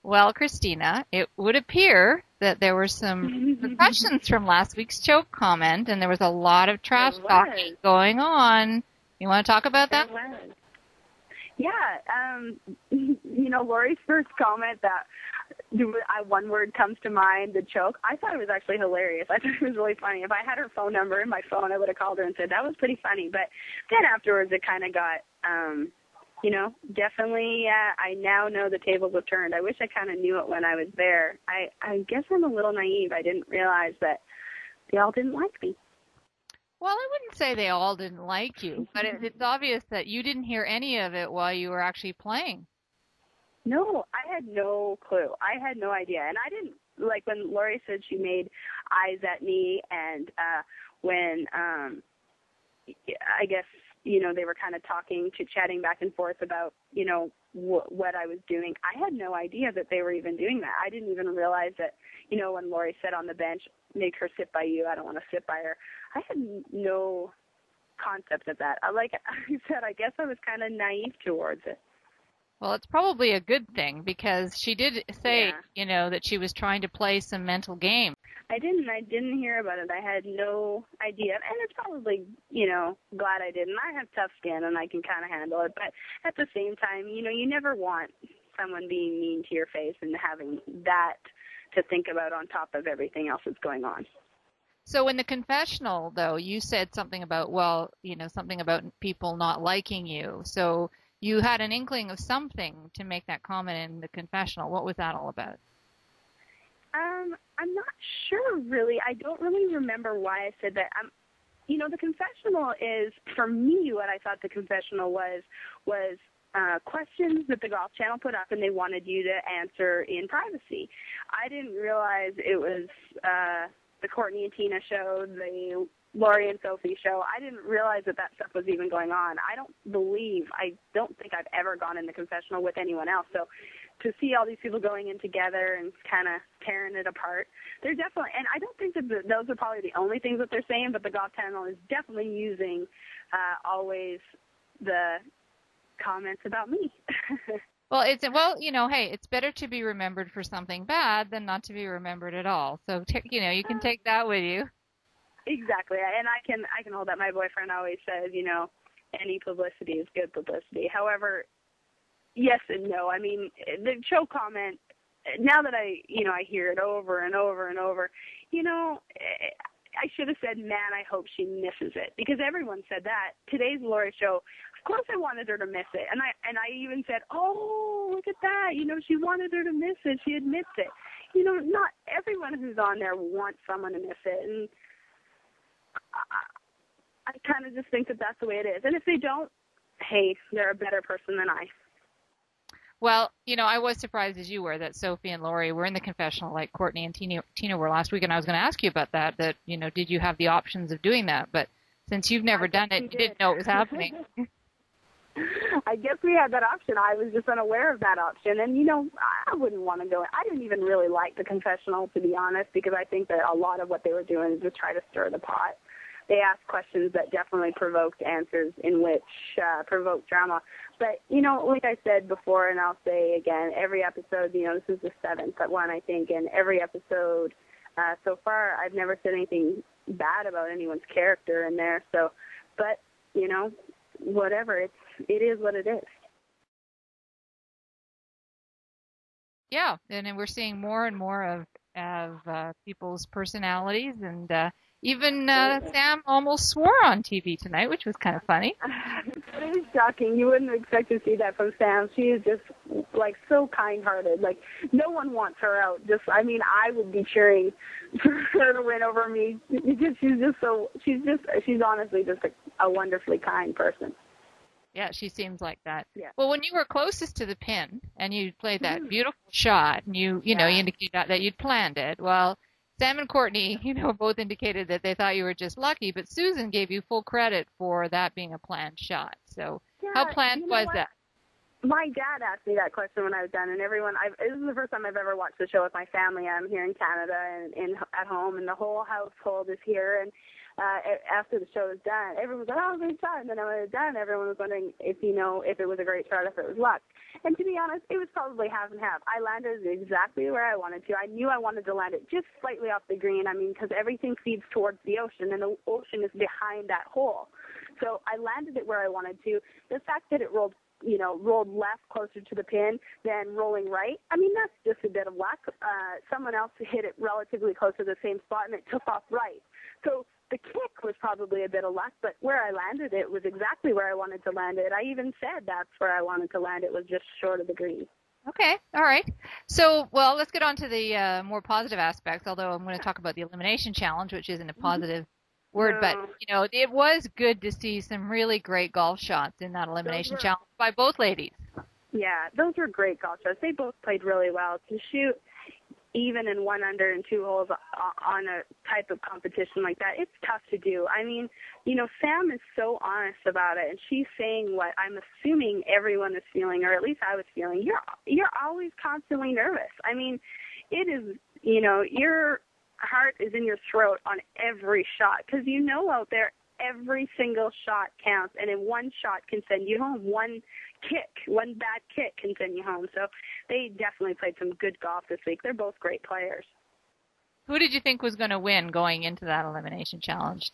Well, Christina, it would appear that there were some repercussions from last week's choke comment, and there was a lot of trash talking going on. You want to talk about that? Yeah, Lori's first comment that one word comes to mind, the choke, I thought it was actually hilarious. I thought it was really funny. If I had her phone number in my phone, I would have called her and said, that was pretty funny. But then afterwards, it kind of got, definitely, I now know the tables have turned. I wish I kind of knew it when I was there. I guess I'm a little naive. I didn't realize that they all didn't like me. Well, I wouldn't say they all didn't like you, but it's obvious that you didn't hear any of it while you were actually playing. No, I had no clue. I had no idea. And I didn't, like when Lori said she made eyes at me and when I guess, they were kind of talking, chit-chatting back and forth about, what I was doing. I had no idea that they were even doing that. I didn't even realize that, when Lori said on the bench, make her sit by you, I don't want to sit by her. I had no concept of that. Like I said, I guess I was kind of naive towards it. Well, it's probably a good thing because she did say, that she was trying to play some mental game. I didn't hear about it. I had no idea. And it's probably, glad I didn't. I have tough skin and I can kind of handle it. But at the same time, you never want someone being mean to your face and having that to think about on top of everything else that's going on. So in the confessional, though, you said something about, something about people not liking you. So you had an inkling of something to make that comment in the confessional. What was that all about? I'm not sure, really. I don't really remember why I said that. The confessional is, for me, what I thought the confessional was questions that the Golf Channel put up, and they wanted you to answer in privacy. I didn't realize it was the Courtney and Tina show, the Lori and Sophie show. I didn't realize that stuff was even going on. I don't think I've ever gone in the confessional with anyone else. So to see all these people going in together and kind of tearing it apart, they're definitely, and I don't think that those are probably the only things that they're saying, but the Golf Channel is definitely using always the comments about me. Well, hey, it's better to be remembered for something bad than not to be remembered at all. So, you can take that with you. Exactly, and I can hold that. My boyfriend always says, any publicity is good publicity. However, yes and no. I mean, the show comment, now that I hear it over and over and over, I should have said, man, I hope she misses it, because everyone said that. Today's Lori show, of course I wanted her to miss it, and I even said, oh, look at that, she wanted her to miss it. She admits it. Not everyone who's on there wants someone to miss it, and I kind of just think that that's the way it is. And if they don't, hey, they're a better person than I. Well, I was surprised as you were that Sophie and Lori were in the confessional like Courtney and Tina were last week, and I was going to ask you about that, did you have the options of doing that? But since you've never done it, you didn't know it was happening. I guess we had that option. I was just unaware of that option. And, I wouldn't want to go. I didn't even really like the confessional, to be honest, because I think that a lot of what they were doing is just try to stir the pot. They asked questions that definitely provoked answers in which provoked drama. But, like I said before, and I'll say again, every episode, this is the 7th one, I think, and every episode so far, I've never said anything bad about anyone's character in there. So, but, whatever, it is what it is. Yeah, and then we're seeing more and more of people's personalities, and even Sam almost swore on TV tonight, which was kind of funny. It is shocking. You wouldn't expect to see that from Sam. She is just so kind-hearted. No one wants her out. I would be cheering for her to win over me because she's honestly just a wonderfully kind person. Yeah, she seems like that. Yeah. Well, when you were closest to the pin and you played that beautiful shot, and you indicated that you'd planned it. Well, Sam and Courtney, both indicated that they thought you were just lucky, but Susan gave you full credit for that being a planned shot. So how planned was that? My dad asked me that question when I was done, and this is the first time I've ever watched the show with my family. I'm here in Canada and at home, and the whole household is here. And after the show was done, everyone was like, oh, great shot. And then when it was done, everyone was wondering if it was a great shot, if it was luck. And to be honest, it was probably half and half. I landed exactly where I wanted to. I knew I wanted to land it just slightly off the green. I mean, because everything feeds towards the ocean, and the ocean is behind that hole. So I landed it where I wanted to. The fact that it rolled left closer to the pin than rolling right, I mean, that's just a bit of luck. Someone else hit it relatively close to the same spot, and it took off right. So the kick was probably a bit of luck, but where I landed it was exactly where I wanted to land it. I even said that's where I wanted to land it, was just short of the green. Okay, all right. So, well, let's get on to the more positive aspects, although I'm going to talk about the elimination challenge, which isn't a positive word, but, it was good to see some really great golf shots in that elimination challenge by both ladies. Yeah, those were great golf shots. They both played really well. To shoot even in 1 under and 2 holes on a type of competition like that, it's tough to do. I mean, Sam is so honest about it, and she's saying what I'm assuming everyone is feeling, or at least I was feeling. You're always constantly nervous. I mean, it is, your heart is in your throat on every shot, because out there every single shot counts, and in one shot can send you home. One bad kick can send you home. So they definitely played some good golf this week. They're both great players. Who did you think was going to win going into that elimination challenge?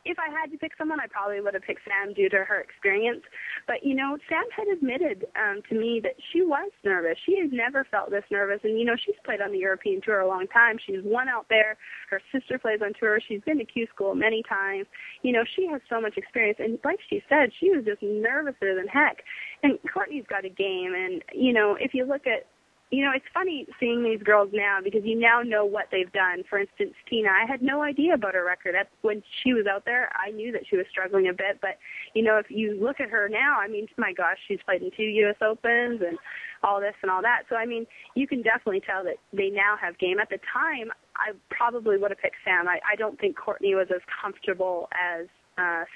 If I had to pick someone, I probably would have picked Sam due to her experience. But, Sam had admitted to me that she was nervous. She had never felt this nervous. And, she's played on the European Tour a long time. She's won out there. Her sister plays on tour. She's been to Q School many times. She has so much experience. And like she said, she was just nervouser than heck. And Courtney's got a game. And, if you look at, it's funny seeing these girls now because you now know what they've done. For instance, Tina, I had no idea about her record. When she was out there, I knew that she was struggling a bit. But, if you look at her now, I mean, my gosh, she's played in 2 U.S. Opens and all this and all that. So, I mean, you can definitely tell that they now have game. At the time, I probably would have picked Sam. I don't think Courtney was as comfortable as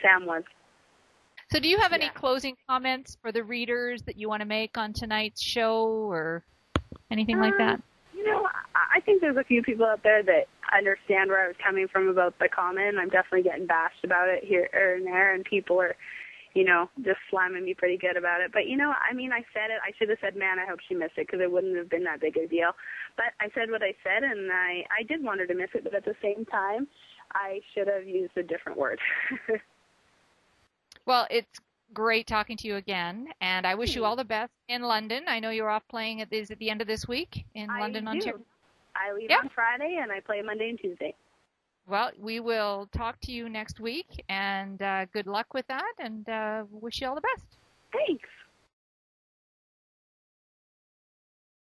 Sam was. So do you have any closing comments for the readers that you want to make on tonight's show or anything like that? I think there's a few people out there that understand where I was coming from about the comment. I'm definitely getting bashed about it here and there, and people are, just slamming me pretty good about it. But, I mean, I said it. I should have said, man, I hope she missed it, because it wouldn't have been that big a deal. But I said what I said, and I did want her to miss it, but at the same time, I should have used a different word. Well, it's great talking to you again, and I wish you all the best in London. I know you're off playing at the end of this week in London, Ontario. I leave on Friday, and I play Monday and Tuesday. Well, we will talk to you next week, and good luck with that, and wish you all the best. Thanks.